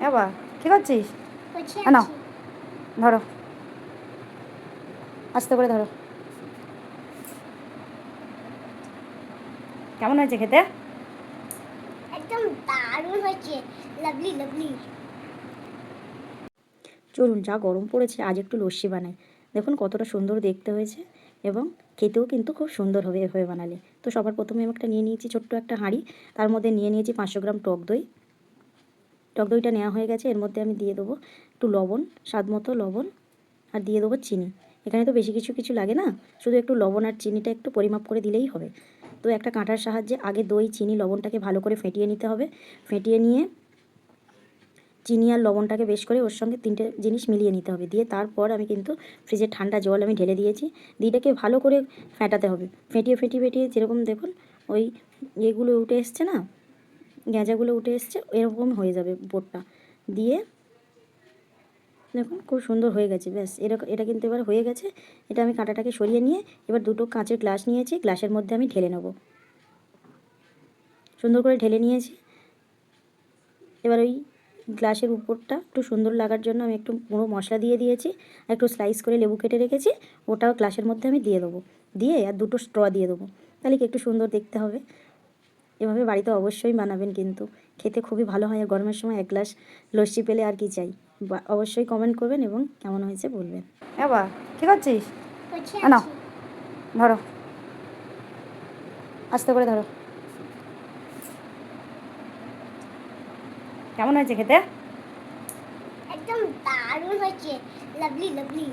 বাবা কী করছিস? বসে না আছি। ধরো, আস্তে করে ধরো। কেমন হয়েছে খেতে? একদম দারুণ হয়েছে, লাভলি লাভলি। চলুন, যা গরম পড়েছে আজ একটু লস্যি বানাই। দেখুন কতটা সুন্দর দেখতে হয়েছে এবং খেতেও কিন্তু খুব সুন্দর হবে এভাবে বানালে। তো সবার প্রথমে আমি একটা নিয়ে নিয়েছি ছোট্ট একটা হাঁড়ি, তার মধ্যে নিয়ে নিয়েছি 500 গ্রাম টক দই। টক দইটা নেওয়া হয়ে গেছে, এর মধ্যে আমি দিয়ে দেবো একটু লবণ, স্বাদ মতো লবণ, আর দিয়ে দেবো চিনি। এখানে তো বেশি কিছু লাগে না, শুধু একটু লবণ আর চিনিটা একটু পরিমাপ করে দিলেই হবে। তো একটা কাঁটার সাহায্যে আগে দই, চিনি, লবণটাকে ভালো করে ফেটিয়ে নিতে হবে। ফেটিয়ে নিয়ে চিনি আর লবণটাকে বেশ করে ওর সঙ্গে 3টে জিনিস মিলিয়ে নিতে হবে। দিয়ে তারপর আমি কিন্তু ফ্রিজের ঠান্ডা জল আমি ঢেলে দিয়েছি। দিটাকে ভালো করে ফেটাতে হবে। ফেটিয়ে যেরকম দেখুন ওই এগুলো উঠে এসছে না, গেঁজাগুলো উঠে এসছে, এরকম হয়ে যাবে উপরটা। দিয়ে দেখুন খুব সুন্দর হয়ে গেছে। ব্যাস এরকম, এটা কিন্তু এবার হয়ে গেছে। এটা আমি কাঁটাটাকে সরিয়ে নিয়ে এবার দুটো কাঁচের গ্লাস নিয়েছি, গ্লাসের মধ্যে আমি ঢেলে নেব। সুন্দর করে ঢেলে নিয়েছি। এবার ওই গ্লাসের উপরটা একটু সুন্দর লাগার জন্য আমি একটু গুঁড়ো মশলা দিয়ে দিয়েছি, একটু স্লাইস করে লেবু কেটে রেখেছি, ওটাও গ্লাসের মধ্যে আমি দিয়ে দেবো। দিয়ে আর দুটো স্ট্র দিয়ে দেবো, তাহলে কি একটু সুন্দর দেখতে হবে। এভাবে বাড়িতে অবশ্যই বানাবেন, কিন্তু খেতে খুবই ভালো হয়। আর গরমের সময় এক গ্লাস লস্যি পেলে আর কি চাই। অবশ্যই কমেন্ট করবেন এবং কেমন হয়েছে বলবেন। বাবা কী করছিস? বসে না আছি। ধরো, আস্তে করে ধরো। কেমন হয়েছে খেতে? একদম দারুণ হয়েছে, লাভলি লাভলি।